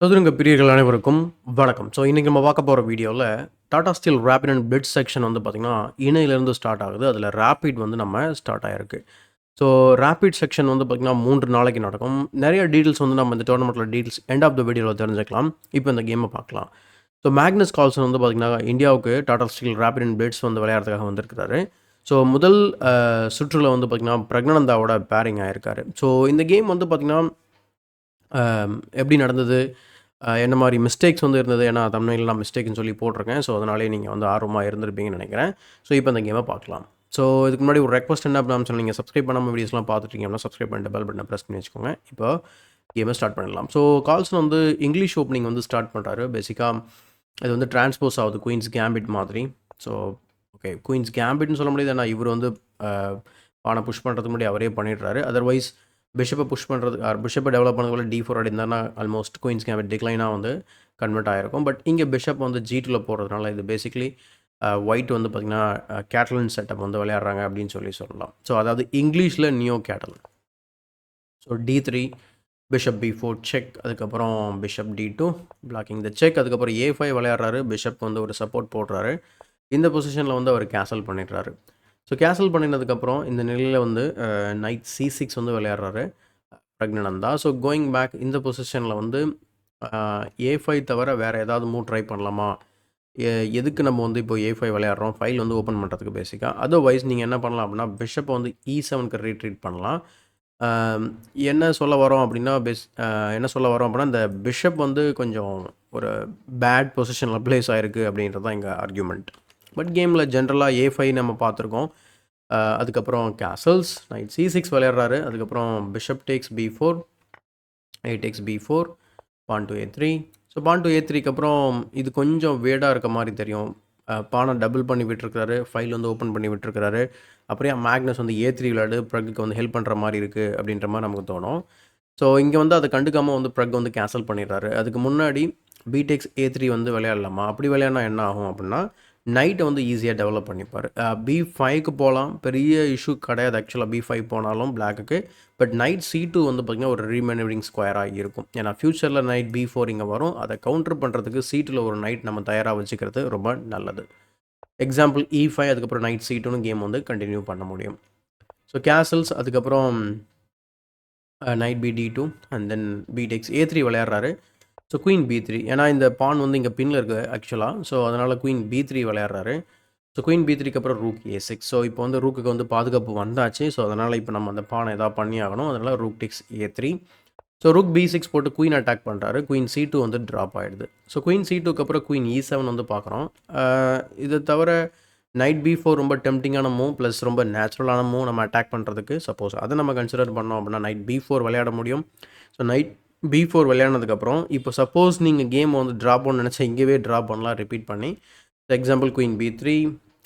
சதுரங்க பிரியர்கள் அனைவருக்கும் வணக்கம். ஸோ இன்றைக்கி நம்ம பார்க்க போகிற வீடியோவில் Tata steel rapid and blitz section வந்து பார்த்திங்கன்னா இணையிலேருந்து ஸ்டார்ட் ஆகுது. அதில் ரேபிட் வந்து நம்ம ஸ்டார்ட் ஆகிருக்கு. ஸோ ரேபிட் செக்ஷன் வந்து பார்த்திங்கன்னா 3 நாளைக்கு நடக்கும். நிறைய டீட்டெயில்ஸ் வந்து நம்ம இந்த டோர்னமெண்ட்டில் டீட்டெயில்ஸ் எண்ட் ஆஃப் த வீடியோவில் தெரிஞ்சுக்கலாம். இப்போ இந்த கேமை பார்க்கலாம். ஸோ மேக்னஸ் கால்சன் வந்து பார்த்திங்கன்னா இந்தியாவுக்கு Tata steel rapid and blitz வந்து விளையாடுறதுக்காக வந்திருக்கிறாரு. ஸோ முதல் சுற்றில் வந்து பார்த்திங்கன்னா பிரக்னனந்தாவோட பேரிங் ஆகிருக்காரு. ஸோ இந்த கேம் வந்து பார்த்திங்கன்னா எப்படி நடந்தது, என்ன மாதிரி மிஸ்டேக்ஸ் வந்து இருந்தது, ஏன்னா தமிழ்நாட்டில் நான் மிஸ்டேக்னு சொல்லி போட்டிருக்கேன். ஸோ அதனாலே நீங்கள் வந்து ஆர்வமாக இருந்திருப்பீங்கன்னு நினைக்கிறேன். ஸோ இப்போ இந்த கேமை பார்க்கலாம். ஸோ இதுக்கு முன்னாடி ஒரு ரெக்வஸ்ட் என்ன அப்படின்னு சொல்லி நீங்கள் சப்ஸ்கிரைப் பண்ணாமல் வீடியோஸ்லாம் பார்த்துட்டீங்க அப்படின்னா சப்ஸ்கிரைப் பண்ணிட்டு பெல் பட்டனை ப்ரெஸ் பண்ணி வச்சுக்கோங்க. இப்போ கேமை ஸ்டார்ட் பண்ணிடலாம். ஸோ கால்சன் வந்து இங்கிலீஷ் ஓப்பனிங் வந்து ஸ்டார்ட் பண்ணுறாரு. பேசிக்காக இது வந்து டிரான்ஸ்போஸ் ஆகுது குயின்ஸ் கேம்பிட் மாதிரி. ஸோ ஓகே, குயின்ஸ் கேம்பிட்னு சொல்ல முடியாது, ஏன்னா இவர் வந்து பானை புஷ் பண்ணுறதுக்கு முன்னாடி அவரே பண்ணிடுறாரு. அதர்வைஸ் பிஷப்பை புஷ் பண்ணுறது பிஷப்பை டெவலப் பண்ணதுக்குள்ள D4 ஆடி இருந்தாருன்னா ஆல்மோஸ்ட் குயின்ஸ் கேம்பிட் டிக்ளைனாக வந்து கன்வெர்ட் ஆகிருக்கும். பட் இங்கே பிஷப் வந்து G2 போடுறதுனால இது பேசிக்லி ஒயிட் வந்து பார்த்திங்கன்னா கேட்டலின் செட்டப் வந்து விளையாடுறாங்க அப்படின்னு சொல்லலாம். ஸோ அதாவது இங்கிலீஷில் neo Catalan. So D3 bishop B4 check, அதுக்கப்புறம் bishop D2 blocking the check, அதுக்கப்புறம் A5 விளையாடுறாரு. பிஷப் வந்து ஒரு சப்போர்ட் போடுறாரு. இந்த பொசிஷனில் வந்து அவர் கேசல் பண்ணிடுறாரு. ஸோ கேன்சல் பண்ணினதுக்கப்புறம் இந்த நிலையில் வந்து நைட் C6 வந்து விளையாடுறாரு பிரக்னனந்தா. ஸோ கோயிங் பேக் இந்த பொசிஷனில் வந்து A5 தவிர வேறு ஏதாவது மூவ் ட்ரை பண்ணலாமா, எதுக்கு நம்ம வந்து இப்போ A5 விளையாடுறோம், ஃபைல் வந்து ஓப்பன் பண்ணுறதுக்கு பேசிக்காக. அதர்வைஸ் நீங்கள் என்ன பண்ணலாம் அப்படின்னா பிஷப்பை வந்து E7க்கு ரீட்ரீட் பண்ணலாம். என்ன சொல்ல வரோம் அப்படின்னா இந்த பிஷப் வந்து கொஞ்சம் ஒரு பேட் பொசிஷனில் ப்ளேஸ் ஆகிருக்கு அப்படின்றது தான் எங்கள் ஆர்கியூமெண்ட். பட் கேமில் ஜென்ரலாக A5 நம்ம பார்த்துருக்கோம். அதுக்கப்புறம் கேசல்ஸ் நைட் C6 விளையாடுறாரு. அதுக்கப்புறம் bishop takes B4, A takes B4, pawn to A3. So pawn to A3க்கு அப்புறம் இது கொஞ்சம் வேடாக இருக்க மாதிரி தெரியும். பானை டபுள் பண்ணி விட்டுருக்காரு, ஃபைல் வந்து ஓப்பன் பண்ணி விட்டுருக்காரு. அப்படியே மேக்னஸ் வந்து A3 விளையாடு ப்ரக்குக்கு வந்து ஹெல்ப் பண்ணுற மாதிரி இருக்குது அப்படின்ற மாதிரி நமக்கு தோணும். ஸோ இங்கே வந்து அதை கண்டுக்காமல் வந்து ப்ரக் வந்து கேன்சல் பண்ணிடுறாரு. அதுக்கு முன்னாடி B டேக்ஸ் A3 வந்து விளையாடலாமா, அப்படி விளையாடினா என்ன ஆகும் அப்படின்னா நைட்டை வந்து ஈஸியாக டெவலப் பண்ணிப்பார். B5க்கு போகலாம், பெரிய இஷ்யூ கிடையாது ஆக்சுவலாக B5 போனாலும் பிளாக்குக்கு. பட் நைட் C2 வந்து பார்த்திங்கன்னா ஒரு ரீமேனேவிங் ஸ்கொயராக இருக்கும். ஏன்னா ஃப்யூச்சரில் நைட் B4 இங்கே வரும். அதை கவுண்டர் பண்ணுறதுக்கு C2ல ஒரு நைட் நம்ம தயாராக வச்சுக்கிறது ரொம்ப நல்லது. எக்ஸாம்பிள் E5, அதுக்கப்புறம் நைட் C2ன்னு கேம் வந்து கண்டினியூ பண்ண முடியும். ஸோ கேசல்ஸ், அதுக்கப்புறம் knight BD2 and then B takes A3 விளையாடுறாரு. ஸோ குயின் B3, ஏன்னா இந்த பான் வந்து இங்கே பின்னில் இருக்குது ஆக்சுவலாக. ஸோ அதனால் குயின் B3 விளையாடுறாரு. ஸோ குயின் B3க்கு அப்புறம் ரூக் A6. ஸோ இப்போ வந்து ரூக்குக்கு வந்து பாதுகாப்பு வந்தாச்சு. ஸோ அதனால் இப்போ நம்ம அந்த பானை எதாவது பண்ணி ஆகணும். அதனால் rook tax A3. So rook B6 போட்டு குயின் அட்டாக் பண்ணுறாரு. குயின் C2 வந்து ட்ராப் ஆகிடுது. ஸோ குயின் C2க்கு அப்புறம் குயின் E7 வந்து பார்க்குறோம். இதை தவிர நைட் B4 ரொம்ப டெம்டிங்கான மூவ் ப்ளஸ் ரொம்ப நேச்சுரலான மூவ் நம்ம அட்டாக் பண்ணுறதுக்கு. சப்போஸ் அதை நம்ம கன்சிடர் பண்ணோம் அப்படின்னா நைட் B4 விளையாட முடியும். ஸோ நைட் B4 விளையாடினதுக்கப்புறம் இப்போ சப்போஸ் நீங்கள் கேம் வந்து ட்ராப் பண்ண நினச்சா இங்கேயே ட்ராப் பண்ணலாம் ரிப்பீட் பண்ணி. Example queen B3,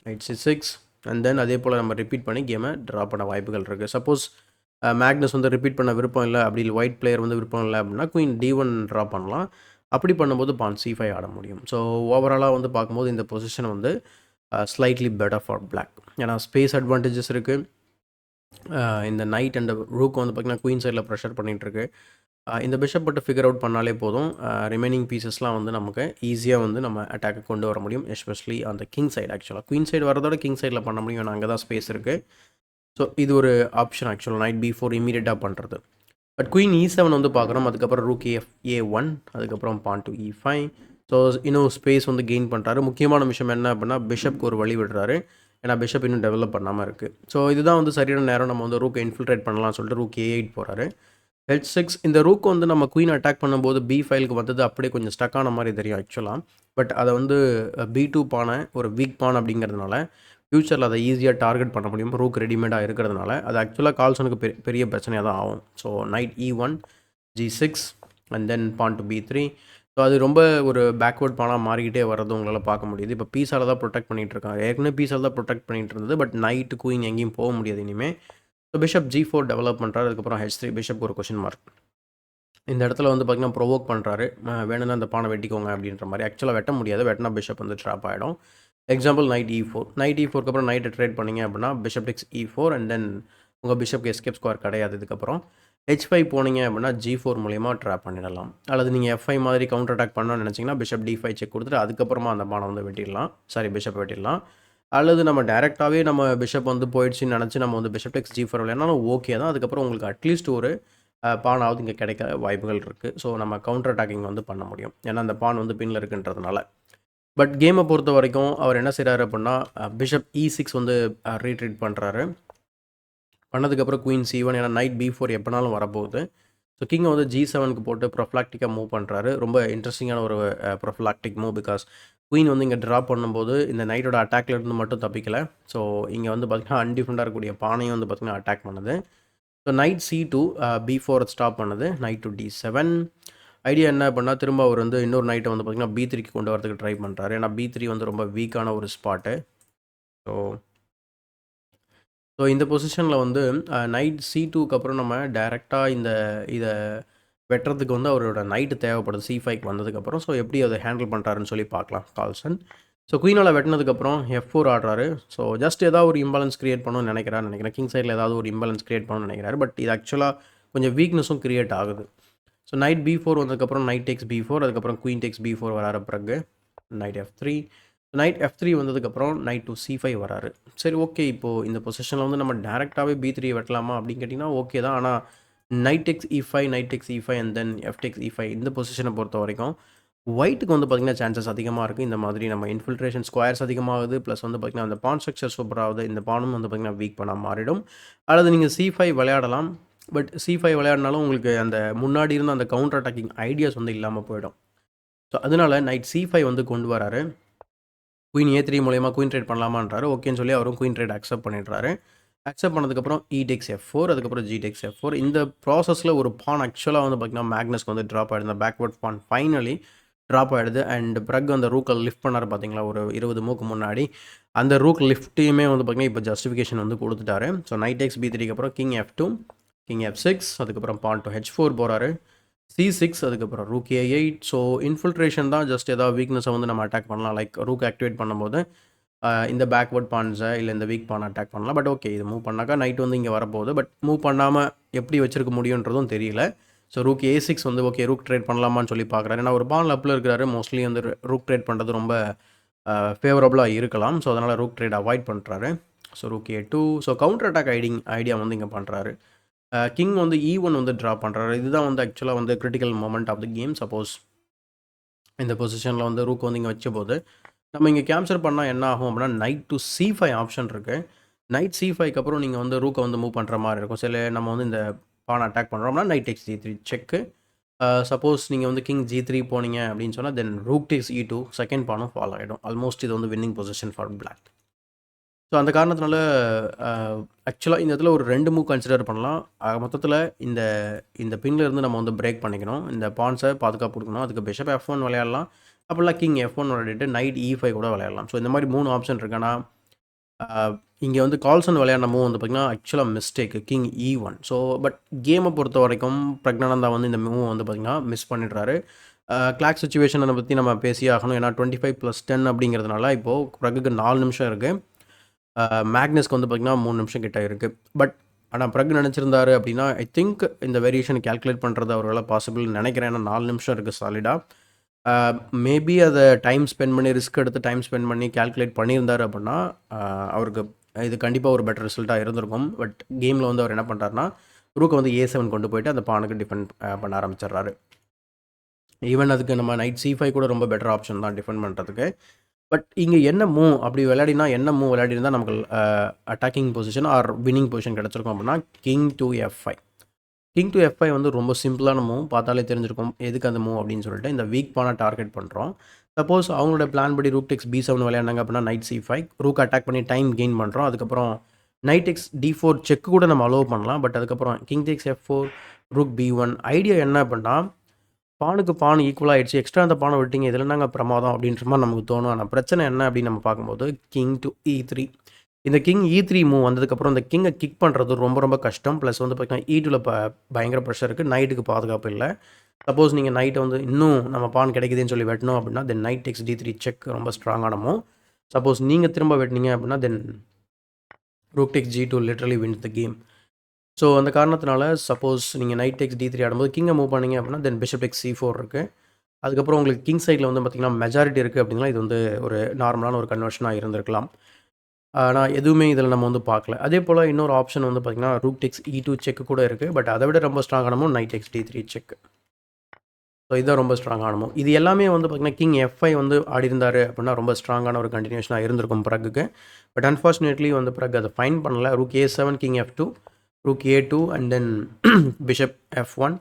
night C6 and then அதே போல் நம்ம ரிப்பீட் பண்ணி கேமை ட்ராப் பண்ண வாய்ப்புகள் இருக்குது. சப்போஸ் மேக்னஸ் வந்து ரிப்பீட் பண்ண விருப்பம் இல்லை, அப்படி இல்லை ஒயிட் பிளேயர் வந்து விருப்பம் இல்லை அப்படின்னா குயின் D1 ட்ராப் பண்ணலாம். அப்படி பண்ணும்போது பான் C5 ஆட முடியும். ஸோ ஓவராலாக வந்து பார்க்கும்போது இந்த பொசிஷன் வந்து ஸ்லைட்லி பெட்டர் ஃபார் பிளாக். ஏன்னா ஸ்பேஸ் அட்வான்டேஜஸ் இருக்குது. இந்த நைட் அண்ட் ரூக் வந்து பார்த்திங்கன்னா குயின் சைடில் ப்ரெஷர் பண்ணிகிட்ருக்கு. இந்த பிஷப் மட்டும் ஃபிகர் அவுட் பண்ணாலே போதும். ரிமைனிங் பீசஸ்லாம் வந்து நமக்கு ஈஸியாக வந்து நம்ம அட்டாக்கு கொண்டு வர முடியும். எஸ்பெஷலி அந்த கிங் சைடு. ஆக்சுவலாக குயின் சைடு வரதோட கிங் சைடில் பண்ண முடியும், ஏன்னா அங்கே தான் ஸ்பேஸ் இருக்குது. ஸோ இது ஒரு ஆப்ஷன் ஆக்சுவலாக நைட் B4 இமீடியட்டாக பண்ணுறது. பட் குயின் E7 வந்து பார்க்குறோம். அதுக்கப்புறம் ரூக் A1, அதுக்கப்புறம் பான் டு E5. ஸோ இன்னும் ஸ்பேஸ் வந்து கெயின் பண்ணுறாரு. முக்கியமான விஷயம் என்ன அப்படின்னா பிஷப்க்கு ஒரு வழி விடுறாரு, ஏன்னா பிஷப் இன்னும் டெவலப் பண்ணாமல் இருக்குது. ஸோ இதுதான் வந்து சரியான நேரம் நம்ம வந்து ரூக்கை இன்ஃபில்ட்ரேட் பண்ணலாம்னு சொல்லிட்டு ரூக் A8 போகிறாரு. H6 இந்த ரூக் வந்து நம்ம குயின் அட்டாக் பண்ணும்போது B5க்கு வந்தது அப்படியே கொஞ்சம் ஸ்டக் ஆன மாதிரி தெரியும் ஆக்சுவலாக. பட் அதை வந்து B2 பானை ஒரு வீக் பான் அப்படிங்கிறதுனால ஃப்யூச்சரில் அதை ஈஸியாக டார்கெட் பண்ண முடியும். ரூக் ரெடிமேடாக இருக்கிறதுனால அது ஆக்சுவலாக கால்சனுக்கு பெரிய பிரச்சனையாக தான் ஆகும். So knight E1, G6 and then pawn to B3. So அது ரொம்ப ஒரு பேக்வேர்ட் பானாக மாறிக்கிட்டே வர்றது உங்களால் பார்க்க முடியுது. இப்போ பீஸால் தான் ப்ரொடெக்ட் பண்ணிகிட்டு இருக்காங்க. ஏற்கனவே பீஸால் தான் ப்ரொடெக்ட் பண்ணிகிட்டு இருந்தது. பட் நைட்டு குயின் எங்கேயும் போக முடியாது இனிமேல். ஸோ பிஷப் G4 டெவலப் பண்ணுறாரு. அதுக்கப்புறம் H3 பிஷப் ஒரு கொஷின் மார்க். இந்த இடத்துல வந்து பார்த்திங்கன்னா ப்ரொவோக் பண்ணுறாரு, வேணும்னா அந்த பானை வெட்டிக்கோங்க அப்படின்ற மாதிரி. ஆக்சுவலாக வெட்ட முடியாது, வெட்டினா பிஷப் வந்து ட்ராப் ஆகிடும். Example night E4. நைட் E4க்கு அப்புறம் நைட்டை ட்ரேட் பண்ணிங்க அப்படின்னா bishop tax E4 and then உங்கள் பிஷப்க்கு எஸ்கேப் ஸ்கொயர் கிடையாது இதுக்கப்புறம். H5 போனீங்க அப்படின்னா G4 மூலியமா ட்ராப் பண்ணிடலாம். அல்லது நீங்க F5 மாதிரி கவுண்டர் அட்டாக் பண்ணணும்னு நினைச்சீங்கன்னா, பிஷப் D5 செக் குடுத்துட்டு அதுக்கப்புறமா அந்த பான வந்து வெட்டிடலாம். Sorry bishop வெட்டிடலாம். அல்லது நம்ம டைரக்ட்டாவே நம்ம பிஷப் வந்து போயிடுச்சுன்னு நினைச்சு நம்ம வந்து பிஷப் டேக்ஸ் G4 விளையாடினாலும் ஓகே தான். அதுக்கப்புறம் உங்களுக்கு அட்லீஸ்ட் ஒரு பானாவது இங்க கிடைக்க வாய்ப்புகள் இருக்கு. ஸோ நம்ம கவுண்டர் அட்டாக்கிங் வந்து பண்ண முடியும். ஏன்னா அந்த பான் வந்து பின்ல இருக்குன்றதுனால. பட் கேமை பொறுத்த வரைக்கும் அவர் என்ன செய்றாரு அப்படின்னா, பிஷப் E6 வந்து ரீட்ரீட் பண்றாரு. பண்ணதுக்கப்புறம் குயின் C1 ஏன்னா நைட் B4 எப்போனாலும் வரப்போகுது. ஸோ கிங்கை வந்து G7க்கு போட்டு ப்ரொஃப்ளாக்டிக்காக மூவ் பண்ணுறாரு. ரொம்ப இன்ட்ரெஸ்டிங்கான ஒரு ப்ரொஃப்ளாக்டிக் மூவ். பிகாஸ் குயின் வந்து இங்கே ட்ராப் பண்ணும்போது இந்த நைட்டோட அட்டாக்ல இருந்து மட்டும் தப்பிக்கல. ஸோ இங்கே வந்து பார்த்திங்கன்னா அன்டிஃபெண்டாக இருக்கக்கூடிய பானையும் வந்து பார்த்திங்கன்னா அட்டாக் பண்ணுது. So night C2 B4 stop பண்ணுது. நைட் டு D7 ஐடியா என்ன அப்படின்னா திரும்ப அவர் வந்து இன்னொரு நைட்டை வந்து பார்த்திங்கன்னா B3க்கு கொண்டு வரதுக்கு ட்ரை பண்ணுறாரு. ஏன்னா B3 வந்து ரொம்ப வீக்கான ஒரு ஸ்பாட்டு. ஸோ இந்த பொசிஷனில் வந்து நைட் C2க்கு அப்புறம் நம்ம டைரெக்டாக இதை வெட்டுறதுக்கு வந்து அவரோட நைட்டு தேவைப்படுது C5க்கு வந்ததுக்கப்புறம். ஸோ எப்படி அதை ஹேண்டில் பண்ணுறாருன்னு சொல்லி பார்க்கலாம் கால்சன். ஸோ குயினால் வெட்டினதுக்கப்புறம் F4 ஆடுறாரு. ஸோ ஜஸ்ட் ஏதாவது ஒரு இம்பேலன்ஸ் கிரியேட் பண்ணணும்னு நினைக்கிறேன். கிங் சைடில் ஏதாவது ஒரு இம்பேலன்ஸ் கிரியேட் பண்ணணும்னு நினைக்கிறாரு. பட் இது ஆக்சுவலாக கொஞ்சம் வீக்னஸும் கிரியேட் ஆகுது. ஸோ நைட் B4 வந்ததுக்கப்புறம் நைட் டேக்ஸ் B4, அதுக்கப்புறம் குயின் டேக்ஸ் B4 வராரு. பிறகு நைட் F3, நைட் F3 வந்ததுக்கப்புறம் நைட் டு C5 வராரு. சரி ஓகே, இப்போது இந்த பொசிஷனில் வந்து நம்ம டேரெக்டாகவே B3 வெட்டலாமா அப்படின்னு கேட்டிங்கன்னா ஓகே தான். ஆனால் knight takes E5, knight takes E5 and then F takes E5 இந்த பொசிஷனை பொறுத்த வரைக்கும் ஒயிட்டுக்கு வந்து பார்த்திங்கன்னா சான்சஸ் அதிகமாக இருக்குது. இந்த மாதிரி நம்ம இன்ஃபில்ட்ரேஷன் ஸ்கொயர்ஸ் அதிகமாகுது. ப்ளஸ் வந்து பார்த்திங்கன்னா அந்த பான் ஸ்ட்ரக்சர் சூப்பராகுது. இந்த பானும் வந்து பார்த்திங்கன்னா வீக் பண்ண மாறிடும். அல்லது நீங்கள் C5 விளையாடலாம். பட் C5 விளையாடினாலும் உங்களுக்கு அந்த முன்னாடி இருந்த அந்த கவுண்டர் அட்டாக்கிங் ஐடியாஸ் வந்து இல்லாமல் போயிடும். ஸோ அதனால நைட் C5 வந்து கொண்டு வராரு. குயின் A3 மூலயமா குயின் ட்ரேட் பண்ணலாமான்றாரு. ஓகேன்னு சொல்லி அவரும் குயின் ட்ரேட் அக்செப்ட் பண்ணிடுறாரு. அக்செப்ட் பண்ணதுக்கப்புறம் E டெக்ஸ் F4, அதுக்கப்புறம் G டெக்ஸ் F4. இந்த ப்ராசஸில் ஒரு பான் ஆக்சுவலாக வந்து பார்த்திங்கன்னா மேக்னஸ்க்கு வந்து ட்ராப் ஆகிடுது. இந்த பேக்வர்ட் பான் ஃபைனலி ட்ராப் ஆகிடுது. அண்ட் பிறகு அந்த ரூக்கை லிஃப்ட் பண்ணார் பார்த்தீங்களா ஒரு 20 மூக்கு முன்னாடி. அந்த ரூக் லிஃப்ட்டையுமே வந்து பார்த்திங்கன்னா இப்போ ஜஸ்டிஃபிகேஷன் வந்து கொடுத்துட்டாரு. ஸோ நைட் டெக்ஸ் B3க்கு அப்புறம் கிங் F2, கிங் F6, அதுக்கப்புறம் பான் டு H4 போகிறாரு. C6, அதுக்கப்புறம் ரூக் A8. ஸோ இன்ஃபில்ட்ரேஷன் தான். ஜஸ்ட் ஏதாவது வீக்னஸை வந்து நம்ம அட்டாக் பண்ணலாம். லைக் ரூக் ஆக்டிவேட் பண்ணும்போது இந்த பேக்வர்ட் பான்ஸை இல்லை இந்த வீக் பான் அட்டாக் பண்ணலாம். பட் ஓகே, இது மூவ் பண்ணாக்கா நைட் வந்து இங்கே வரப்போகுது. பட் மூவ் பண்ணாமல் எப்படி வச்சிருக்க முடியுன்றதும் தெரியல. ஸோ ரூக் A6 வந்து ஓகே ரூக் ட்ரேட் பண்ணலாமான்னு சொல்லி பார்க்குறாரு. ஏன்னா ஒரு பால் அப்பில் இருக்கிறாரு. மோஸ்ட்லி வந்து ரூக் ட்ரேட் பண்ணுறது ரொம்ப ஃபேவரபுளாக இருக்கலாம். ஸோ அதனால் ரூக் ட்ரேட் அவாய்ட் பண்ணுறாரு. So rook A2. So counter attack idea வந்து இங்கே பண்ணுறாரு. கிங் வந்து E1 வந்து ட்ரா பண்ணுறாரு. இதுதான் வந்து ஆக்சுவலாக வந்து critical moment of the game. Suppose இந்த பொசிஷனில் வந்து ரூக் வந்து இங்கே வச்ச போது நம்ம இங்கே கேப்சர் பண்ணால் என்ன ஆகும் அப்படின்னா நைட் டு C5 ஆப்ஷன் இருக்குது. நைட் C5க்கு அப்புறம் நீங்கள் வந்து ரூக்கை வந்து மூவ் பண்ணுற மாதிரி இருக்கும். சில நம்ம வந்து இந்த பான் அட்டாக் பண்ணுறோம்னா knight takes G3 check. Suppose நீங்கள் வந்து கிங் G3 போனீங்க அப்படின்னு சொன்னால் then rook takes E2 second பானும் ஃபாலோ ஆகிடும். ஆல்மோஸ்ட் இது வந்து winning position for black. So அந்த காரணத்தினால ஆக்சுவலாக இந்த இடத்துல ஒரு 2 மூவ் கன்சிடர் பண்ணலாம். மொத்தத்தில் இந்த இந்த பின்லேருந்து நம்ம வந்து பிரேக் பண்ணிக்கணும். இந்த பான்ஸை பாதுகாப்பு கொடுக்கணும். அதுக்கு பிஷப் F1 விளையாடலாம். அப்படிலாம் கிங் F1 விளையாடிட்டு நைட் E5 கூட விளையாடலாம். ஸோ இந்த மாதிரி 3 ஆப்ஷன் இருக்கு. ஆனால் இங்கே வந்து கால்சன் விளையாடின மூவ் வந்து பார்த்திங்கன்னா ஆக்சுவலாக mistake king E1. So but கேமை பொறுத்த வரைக்கும் பிரக்னானந்தா வந்து இந்த மூவ் வந்து பார்த்திங்கன்னா மிஸ் பண்ணிடுறாரு. கிளாக் சுச்சுவேஷனை பற்றி நம்ம பேசியே ஆகணும். ஏன்னா 25+10 அப்படிங்கிறதுனால இப்போது பிரகுக்கு 4 நிமிஷம் இருக்குது. மேக்னஸ்க்கு வந்து பார்த்திங்கன்னா 3 நிமிஷம் கிட்ட இருக்குது. பட் ஆனால் பிரக் நினச்சிருந்தாரு அப்படின்னா ஐ திங்க் இந்த வேரியேஷன் கேல்குலேட் பண்ணுறது அவரால் பாசிபிள்னு நினைக்கிறேன். ஏன்னா 4 நிமிஷம் இருக்குது சாலிடாக. மேபி அதை டைம் ஸ்பெண்ட் பண்ணி ரிஸ்க் எடுத்து டைம் ஸ்பெண்ட் பண்ணி கேல்குலேட் பண்ணியிருந்தார் அப்படின்னா அவருக்கு இது கண்டிப்பாக ஒரு பெட்டர் ரிசல்ட்டாக இருந்திருக்கும். பட் கேமில் வந்து அவர் என்ன பண்ணுறாருனா ரூக்கை வந்து A7 கொண்டு போயிட்டு அந்த பானுக்கு டிஃபெண்ட் பண்ண ஆரம்பிச்சிடுறாரு. ஈவன் அதுக்கு நம்ம நைட் C5 கூட ரொம்ப பெட்டர் ஆப்ஷன் தான் டிஃபெண்ட் பண்ணுறதுக்கு. பட் இங்கே என்ன மூவ் அப்படி விளையாடினா என்ன மூவ் விளையாடிருந்தால் நமக்கு attacking position R winning position கிடச்சிருக்கும் அப்படின்னா king to F5. King to F5 வந்து ரொம்ப சிம்பிளான மூவ். பார்த்தாலே தெரிஞ்சிருக்கும் எதுக்கு அந்த மூவ் அப்படின்னு சொல்லிட்டு. இந்த வீக் பானை டார்கெட் பண்ணுறோம். சப்போஸ் அவங்களோட பிளான் படி ரூக் டெக்ஸ் B7 விளையாடினாங்க அப்படின்னா நைட் C5 ரூக் அட்டாக் பண்ணி டைம் கெயின் பண்ணுறோம். அதுக்கப்புறம் நைட் டெக்ஸ் D4 செக் கூட நம்ம அலோவ் பண்ணலாம். பட் அதுக்கப்புறம் கிங் டெக்ஸ் F4 ரூக் B1. ஐடியா என்ன அப்படின்னா பானுக்கு பான் ஈக்குவல் ஆகிடுச்சு. எக்ஸ்ட்ரா அந்த பானை விட்டிங்க இதில் நாங்கள் பிரமாதம் அப்படின்ற மாதிரி நமக்கு தோணும். ஆனால் பிரச்சனை என்ன அப்படின்னு நம்ம பார்க்கும்போது கிங் டு E3. இந்த கிங் E3 மூவ் வந்ததுக்கப்புறம் இந்த கிங்கை கிக் பண்ணுறது ரொம்ப ரொம்ப கஷ்டம். ப்ளஸ் வந்து பார்த்தீங்கன்னா E2ல பயங்கர ப்ரெஷர் இருக்குது. நைட்டுக்கு பாதுகாப்பு இல்லை. சப்போஸ் நீங்கள் நைட்டை வந்து இன்னும் நம்ம பான் கிடைக்குதுன்னு சொல்லி வெட்டணும் அப்படின்னா தென் நைட் டெக்ஸ் D3 செக் ரொம்ப ஸ்ட்ராங்கான மூவ். சப்போஸ் நீங்கள் திரும்ப வெட்டினீங்க அப்படின்னா then rook takes G2 literally wins the game. So அந்த காரணத்தினால சப்போஸ் நீங்கள் நைட் டெக்ஸ் டி3 ஆடும்போது கிங்கை மூவ் பண்ணீங்க அப்படின்னா தென் பிஷப் டெக்ஸ் C4 இருக்குது. அதுக்கப்புறம் உங்களுக்கு கிங் சைடில் வந்து பார்த்திங்கன்னா மெஜாரிட்டி இருக்குது அப்படின்னா இது வந்து ஒரு நார்மலான ஒரு கன்வர்ஷனாக இருந்திருக்கலாம். ஆனால் எதுவுமே இதில் நம்ம வந்து பார்க்கல. அதே போல் இன்னொரு ஆப்ஷன் வந்து பார்த்திங்கன்னா ரூக் டெக்ஸ் E2 செக் கூட இருக்குது. பட் அதை விட ரொம்ப ஸ்ட்ராங்கான நைட் டெக்ஸ் டி3 செக். ஸோ இதுதான் ரொம்ப ஸ்ட்ராங்கான மூவ். இது எல்லாமே வந்து பார்த்திங்கன்னா கிங் F5 வந்து ஆடிருந்தார் அப்படின்னா ரொம்ப ஸ்ட்ராங்கான ஒரு கண்டினியூஷனாக இருந்திருக்கும் ப்ரக்குக்கு. பட் அன்ஃபார்ச்சுனேட்லி வந்து ப்ரக் அதை ஃபைன் பண்ணல. Rook A7 king F2 rook A2 and then bishop F1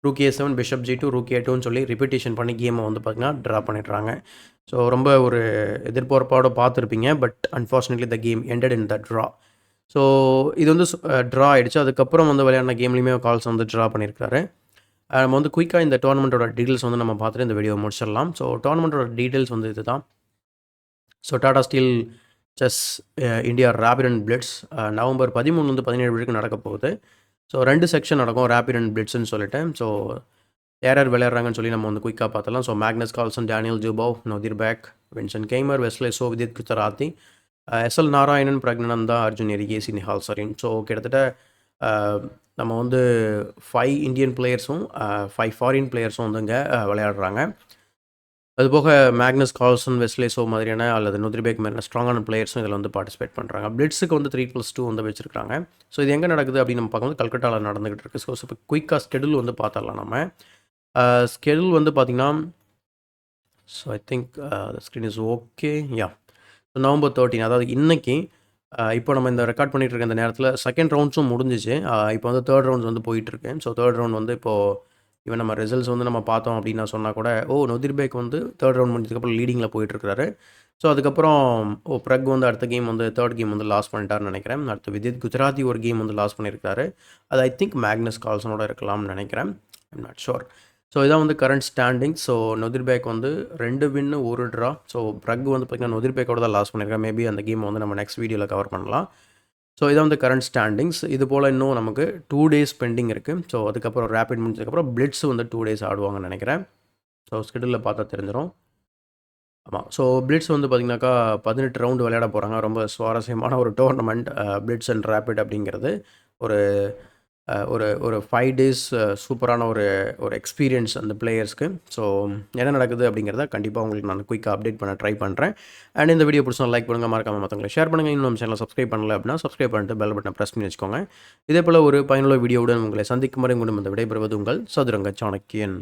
rook A7 bishop G2 rook A2ன்னு சொல்லி ரிப்பீட்டேஷன் பண்ணி கேமை வந்து பார்த்திங்கன்னா ட்ரா பண்ணிடுறாங்க. ஸோ ரொம்ப ஒரு எதிர்பார்ப்போடு பார்த்துருப்பீங்க. But unfortunately the game ended in the draw. So இது வந்து ட்ரா ஆகிடுச்சு. அதுக்கப்புறம் வந்து விளையாடின கேம்லேயுமே கால்ஸ் வந்து ட்ரா பண்ணியிருக்காரு. நம்ம வந்து குயிக்காக இந்த டோர்னமெண்ட்டோட டீட்டெயில்ஸ் வந்து நம்ம பார்த்துட்டு இந்த வீடியோ முடிச்சிடலாம். ஸோ டோர்னமெண்ட்டோட டீட்டெயில்ஸ் வந்து இது தான். So Tata steel chess India rapid and blitz November 13 17 நடக்க போகுது. ஸோ 2 செக்ஷன் நடக்கும் ரேபிட் அண்ட் பிளிட்ஸ்ன்னு சொல்லிட்டு. ஸோ யார் யார் விளையாடுறாங்கன்னு சொல்லி நம்ம வந்து குயிக்காக பார்த்தலாம். So Magnus Carlsen, Daniel Dubov, Nodirbek, Vincent Keymer, Wesley So, Vidit Gujrathi, SL Narayanan, Praggnanandhaa, Arjun Erigaisi, Nihal Sarin. So கிட்டத்தட்ட நம்ம வந்து 5 இந்தியன் பிளேயர்ஸும் 5 ஃபாரின் பிளேயர்ஸும் வந்து இங்கே விளையாடுறாங்க. அதுபோக மேக்னஸ் கால்சன், வெஸ்லே சோ மாதிரியான அல்லது நொதிர்பேக் மாதிரியான ஸ்ட்ராங்கான பிளேயர்ஸும் இதில் வந்து பார்ட்டிசிபேட் பண்ணுறாங்க. பிளிட்ஸுக்கு வந்து 3+2 வந்து வச்சுருக்காங்க. ஸோ இது எங்கே நடக்குது அப்படின்னு நம்ம பார்க்கும்போது கல்கட்டாவில் நடந்துகிட்டு இருக்குது. ஸோ இப்போ குயிக்காக ஸ்கெடியூல் வந்து பார்த்துடலாம் நம்ம. ஸ்கெடியூல் வந்து பார்த்திங்கன்னா so I think the screen is okay. Yeah, so November 13 அதாவது இன்றைக்கி இப்போ நம்ம இந்த ரெக்கார்ட் பண்ணிகிட்டு இருக்க இந்த நேரத்தில் செகண்ட் ரவுண்ட்ஸும் முடிஞ்சிச்சு. இப்போ வந்து தேர்ட் ரவுண்ட்ஸ் வந்து போயிட்டுருக்கு. ஸோ தேர்ட் ரவுண்ட் வந்து இப்போது ஈவன் நம்ம ரிசல்ட்ஸ் வந்து நம்ம பார்த்தோம் அப்படின்னு நான் சொன்னால் கூட நொதிர்பேக் வந்து தேர்ட் ரவுண்ட் முடிஞ்சதுக்கப்புறம் லீடிங்கில் போயிட்டுருக்காரு. ஸோ அதுக்கப்புறம் ப்ரக் வந்து அடுத்த கேம் வந்து தேர்ட் கேம் வந்து லாஸ் பண்ணிட்டாருன்னு நினைக்கிறேன். அடுத்து விதித் குஜராத்தி ஒரு கேம் வந்து லாஸ் பண்ணியிருக்காரு. அது ஐ திங்க் மேக்னஸ் கால்சனோட இருக்கலாம்னு நினைக்கிறேன். I'm not sure. ஸோ இதான் வந்து கரண்ட் ஸ்டாண்டிங். ஸோ நொதிர்பேக் வந்து 2 வின்னு 1 ட்ரா. ஸோ ப்ரக் வந்து பார்த்திங்கன்னா நொதிர்பேக்கோட தான் லாஸ் பண்ணியிருக்கேன். மேபி அந்த கேம் வந்து நம்ம நெக்ஸ்ட் வீடியோவில் கவர் பண்ணலாம். ஸோ இதான் வந்து கரண்ட் ஸ்டாண்டிங்ஸ். இது போல் இன்னும் நமக்கு 2 டேஸ் பெண்டிங் இருக்குது. ஸோ அதுக்கப்புறம் ரேபிட் முடிஞ்சதுக்கப்புறம் பிளிட்ஸ் வந்து 2 டேஸ் ஆடுவாங்கன்னு நினைக்கிறேன். ஸோ ஸ்கெடியூலில் பார்த்தா தெரிஞ்சிடும். ஆமாம். ஸோ பிளிட்ஸ் வந்து பார்த்திங்கனாக்கா 18 ரவுண்டு விளையாட போகிறாங்க. ரொம்ப சுவாரஸ்யமான ஒரு டோர்னமெண்ட் பிளிட்ஸ் அண்ட் ரேபிட் அப்படிங்கிறது. ஒரு ஒரு 5 டேஸ் சூப்பரான ஒரு எக்ஸ்பீரியன்ஸ் அந்த பிளேயர்ஸ்க்கு. ஸோ என்ன நடக்குது அப்படிங்கிறத கண்டிப்பாக உங்களுக்கு நான் குயிக்காக அப்டேட் பண்ண ட்ரை பண்ணுறேன். அண்ட் இந்த வீடியோ பிடிச்சா லைக் பண்ணுங்கள், மறக்காமல் மற்றவங்களை ஷேர் பண்ணுங்கள். இன்னும் நம்ம சேனலை சப்ஸ்கிரைப் பண்ணல அப்படின்னா சப்ஸ்கிரைப் பண்ணிட்டு பெல் பட்டனை ப்ரெஸ் பண்ணி வச்சுக்கோங்க. இதே போல் ஒரு பயனுள்ள வீடியோவுடன் உங்களை சந்திக்கும் வரை உங்களிடம் இந்த விடைபெறுவது உங்கள் சதுரங்க சாணக்கியன்.